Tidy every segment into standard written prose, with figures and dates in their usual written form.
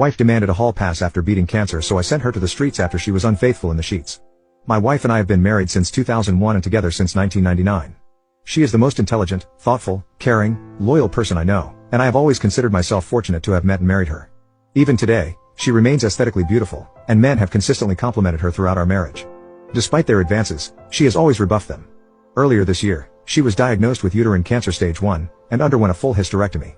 Wife demanded a hall pass after beating cancer, so I sent her to the streets after she was unfaithful in the sheets. My wife and I have been married since 2001 and together since 1999. She is the most intelligent, thoughtful, caring, loyal person I know, and I have always considered myself fortunate to have met and married her. Even today, she remains aesthetically beautiful, and men have consistently complimented her throughout our marriage. Despite their advances, she has always rebuffed them. Earlier this year, she was diagnosed with uterine cancer stage 1, and underwent a full hysterectomy.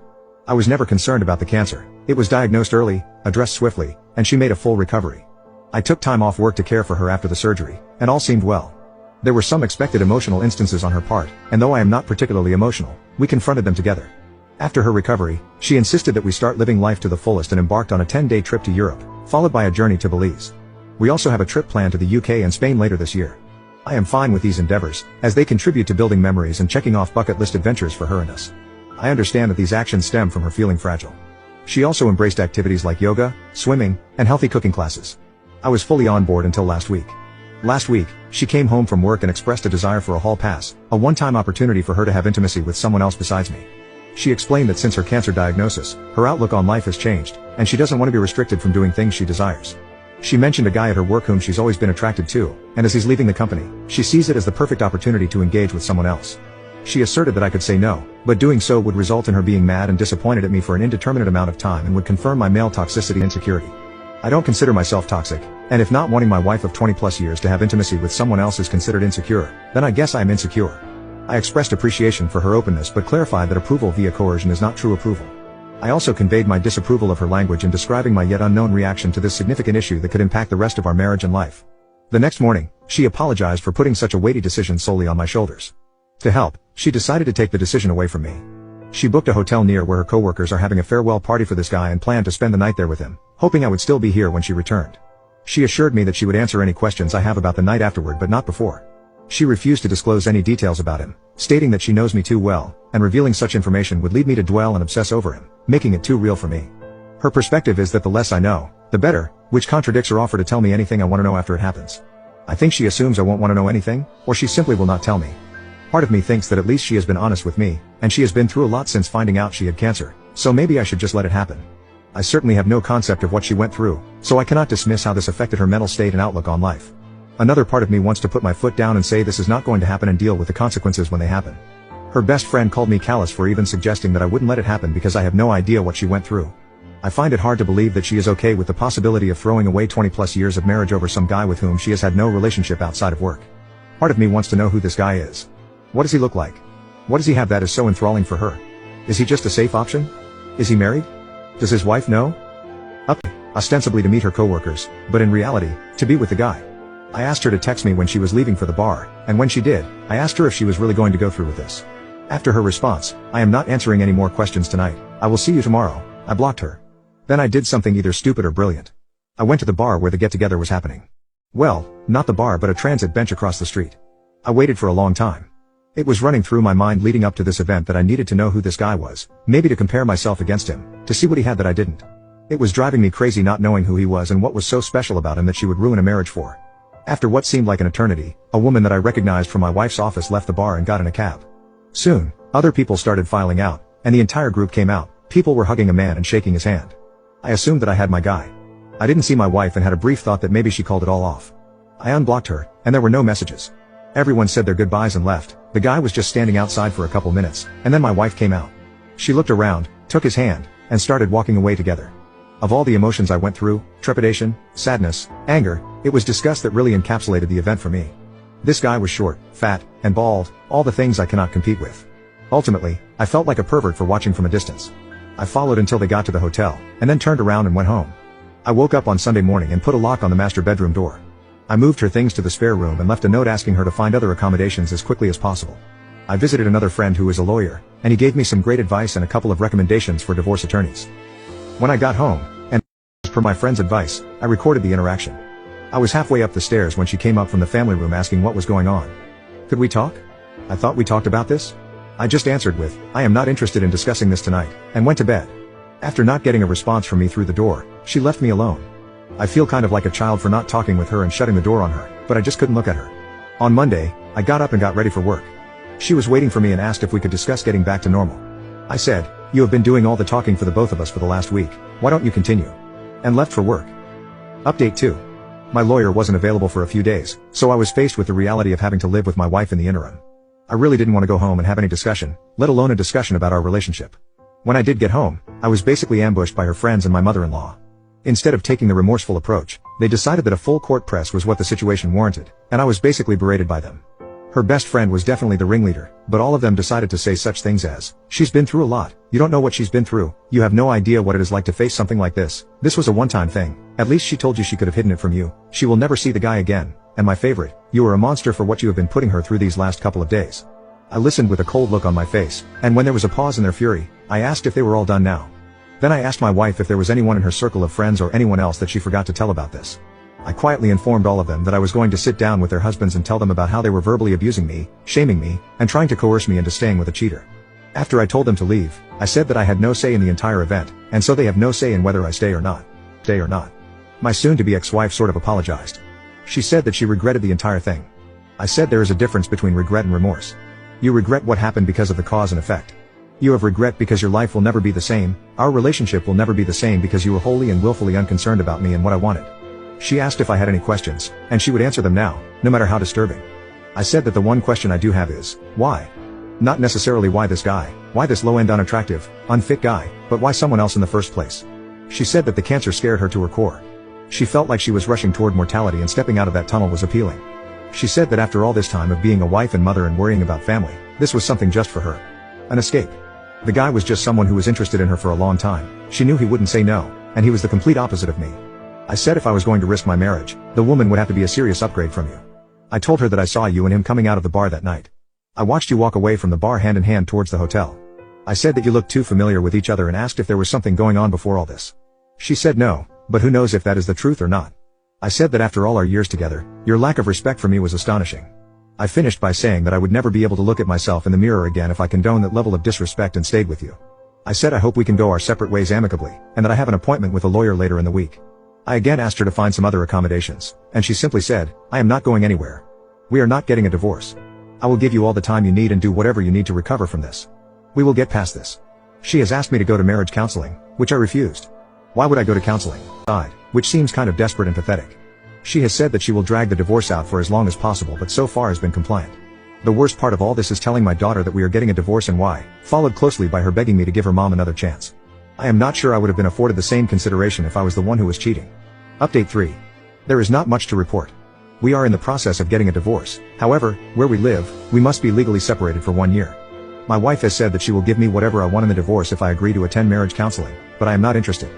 I was never concerned about the cancer. It was diagnosed early, addressed swiftly, and she made a full recovery. I took time off work to care for her after the surgery, and all seemed well. There were some expected emotional instances on her part, and though I am not particularly emotional, we confronted them together. After her recovery, she insisted that we start living life to the fullest and embarked on a 10-day trip to Europe, followed by a journey to Belize. We also have a trip planned to the UK and Spain later this year. I am fine with these endeavors, as they contribute to building memories and checking off bucket list adventures for her and us. I understand that these actions stem from her feeling fragile. She also embraced activities like yoga, swimming, and healthy cooking classes. I was fully on board until last week. Last week, she came home from work and expressed a desire for a hall pass, a one-time opportunity for her to have intimacy with someone else besides me. She explained that since her cancer diagnosis, her outlook on life has changed, and she doesn't want to be restricted from doing things she desires. She mentioned a guy at her work whom she's always been attracted to, and as he's leaving the company, she sees it as the perfect opportunity to engage with someone else. She asserted that I could say no, but doing so would result in her being mad and disappointed at me for an indeterminate amount of time and would confirm my male toxicity and insecurity. I don't consider myself toxic, and if not wanting my wife of 20+ years to have intimacy with someone else is considered insecure, then I guess I am insecure. I expressed appreciation for her openness but clarified that approval via coercion is not true approval. I also conveyed my disapproval of her language in describing my yet unknown reaction to this significant issue that could impact the rest of our marriage and life. The next morning, she apologized for putting such a weighty decision solely on my shoulders. To help, she decided to take the decision away from me. She booked a hotel near where her coworkers are having a farewell party for this guy and planned to spend the night there with him, hoping I would still be here when she returned. She assured me that she would answer any questions I have about the night afterward but not before. She refused to disclose any details about him, stating that she knows me too well, and revealing such information would lead me to dwell and obsess over him, making it too real for me. Her perspective is that the less I know, the better, which contradicts her offer to tell me anything I want to know after it happens. I think she assumes I won't want to know anything, or she simply will not tell me. Part of me thinks that at least she has been honest with me, and she has been through a lot since finding out she had cancer, so maybe I should just let it happen. I certainly have no concept of what she went through, so I cannot dismiss how this affected her mental state and outlook on life. Another part of me wants to put my foot down and say this is not going to happen and deal with the consequences when they happen. Her best friend called me callous for even suggesting that I wouldn't let it happen because I have no idea what she went through. I find it hard to believe that she is okay with the possibility of throwing away 20+ years of marriage over some guy with whom she has had no relationship outside of work. Part of me wants to know who this guy is. What does he look like? What does he have that is so enthralling for her? Is he just a safe option? Is he married? Does his wife know? Ostensibly to meet her coworkers, but in reality, to be with the guy. I asked her to text me when she was leaving for the bar, and when she did, I asked her if she was really going to go through with this. After her response, I am not answering any more questions tonight, I will see you tomorrow, I blocked her. Then I did something either stupid or brilliant. I went to the bar where the get-together was happening. Well, not the bar but a transit bench across the street. I waited for a long time. It was running through my mind leading up to this event that I needed to know who this guy was, maybe to compare myself against him, to see what he had that I didn't. It was driving me crazy not knowing who he was and what was so special about him that she would ruin a marriage for. After what seemed like an eternity, a woman that I recognized from my wife's office left the bar and got in a cab. Soon, other people started filing out, and the entire group came out. People were hugging a man and shaking his hand. I assumed that I had my guy. I didn't see my wife and had a brief thought that maybe she called it all off. I unblocked her, and there were no messages. Everyone said their goodbyes and left. The guy was just standing outside for a couple minutes, and then my wife came out. She looked around, took his hand, and started walking away together. Of all the emotions I went through, trepidation, sadness, anger, it was disgust that really encapsulated the event for me. This guy was short, fat, and bald, all the things I cannot compete with. Ultimately, I felt like a pervert for watching from a distance. I followed until they got to the hotel, and then turned around and went home. I woke up on Sunday morning and put a lock on the master bedroom door. I moved her things to the spare room and left a note asking her to find other accommodations as quickly as possible. I visited another friend who is a lawyer, and he gave me some great advice and a couple of recommendations for divorce attorneys. When I got home, and as per my friend's advice, I recorded the interaction. I was halfway up the stairs when she came up from the family room asking what was going on. Could we talk? I thought we talked about this? I just answered with, I am not interested in discussing this tonight, and went to bed. After not getting a response from me through the door, she left me alone. I feel kind of like a child for not talking with her and shutting the door on her, but I just couldn't look at her. On Monday, I got up and got ready for work. She was waiting for me and asked if we could discuss getting back to normal. I said, you have been doing all the talking for the both of us for the last week, why don't you continue? and left for work. Update 2. My lawyer wasn't available for a few days, so I was faced with the reality of having to live with my wife in the interim. I really didn't want to go home and have any discussion, let alone a discussion about our relationship. When I did get home, I was basically ambushed by her friends and my mother-in-law. Instead of taking the remorseful approach, they decided that a full court press was what the situation warranted, and I was basically berated by them. Her best friend was definitely the ringleader, but all of them decided to say such things as, "She's been through a lot, you don't know what she's been through, you have no idea what it is like to face something like this, this was a one-time thing, at least she told you she could have hidden it from you, she will never see the guy again, and my favorite, you are a monster for what you have been putting her through these last couple of days." I listened with a cold look on my face, and when there was a pause in their fury, I asked if they were all done now. Then I asked my wife if there was anyone in her circle of friends or anyone else that she forgot to tell about this. I quietly informed all of them that I was going to sit down with their husbands and tell them about how they were verbally abusing me, shaming me, and trying to coerce me into staying with a cheater. After I told them to leave, I said that I had no say in the entire event, and so they have no say in whether I stay or not. My soon-to-be ex-wife sort of apologized. She said that she regretted the entire thing. I said there is a difference between regret and remorse. You regret what happened because of the cause and effect. You have regret because your life will never be the same, our relationship will never be the same because you were wholly and willfully unconcerned about me and what I wanted. She asked if I had any questions, and she would answer them now, no matter how disturbing. I said that the one question I do have is, why? Not necessarily why this guy, why this low-end unattractive, unfit guy, but why someone else in the first place? She said that the cancer scared her to her core. She felt like she was rushing toward mortality and stepping out of that tunnel was appealing. She said that after all this time of being a wife and mother and worrying about family, this was something just for her. An escape. The guy was just someone who was interested in her for a long time, she knew he wouldn't say no, and he was the complete opposite of me. I said if I was going to risk my marriage, the woman would have to be a serious upgrade from you. I told her that I saw you and him coming out of the bar that night. I watched you walk away from the bar hand in hand towards the hotel. I said that you looked too familiar with each other and asked if there was something going on before all this. She said no, but who knows if that is the truth or not. I said that after all our years together, your lack of respect for me was astonishing. I finished by saying that I would never be able to look at myself in the mirror again if I condoned that level of disrespect and stayed with you. I said I hope we can go our separate ways amicably, and that I have an appointment with a lawyer later in the week. I again asked her to find some other accommodations, and she simply said, I am not going anywhere. We are not getting a divorce. I will give you all the time you need and do whatever you need to recover from this. We will get past this. She has asked me to go to marriage counseling, which I refused. Why would I go to counseling? Which seems kind of desperate and pathetic. She has said that she will drag the divorce out for as long as possible but so far has been compliant. The worst part of all this is telling my daughter that we are getting a divorce and why, followed closely by her begging me to give her mom another chance. I am not sure I would have been afforded the same consideration if I was the one who was cheating. Update 3. There is not much to report. We are in the process of getting a divorce, however, where we live, we must be legally separated for 1 year. My wife has said that she will give me whatever I want in the divorce if I agree to attend marriage counseling, but I am not interested.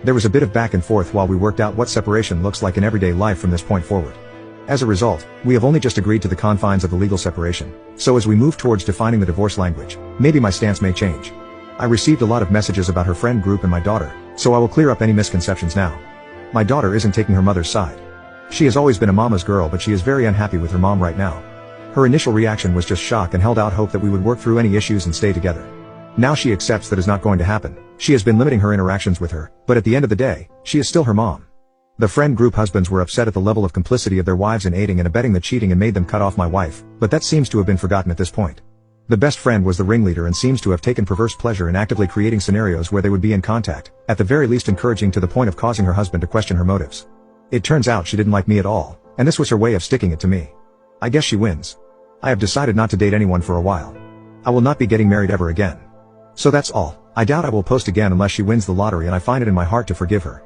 There was a bit of back and forth while we worked out what separation looks like in everyday life from this point forward. As a result, we have only just agreed to the confines of the legal separation, so as we move towards defining the divorce language, maybe my stance may change. I received a lot of messages about her friend group and my daughter, so I will clear up any misconceptions now. My daughter isn't taking her mother's side. She has always been a mama's girl but she is very unhappy with her mom right now. Her initial reaction was just shock and held out hope that we would work through any issues and stay together. Now she accepts that is not going to happen. She has been limiting her interactions with her, but at the end of the day, she is still her mom. The friend group husbands were upset at the level of complicity of their wives in aiding and abetting the cheating and made them cut off my wife, but that seems to have been forgotten at this point. The best friend was the ringleader and seems to have taken perverse pleasure in actively creating scenarios where they would be in contact, at the very least encouraging to the point of causing her husband to question her motives. It turns out she didn't like me at all, and this was her way of sticking it to me. I guess she wins. I have decided not to date anyone for a while. I will not be getting married ever again. So that's all. I doubt I will post again unless she wins the lottery and I find it in my heart to forgive her.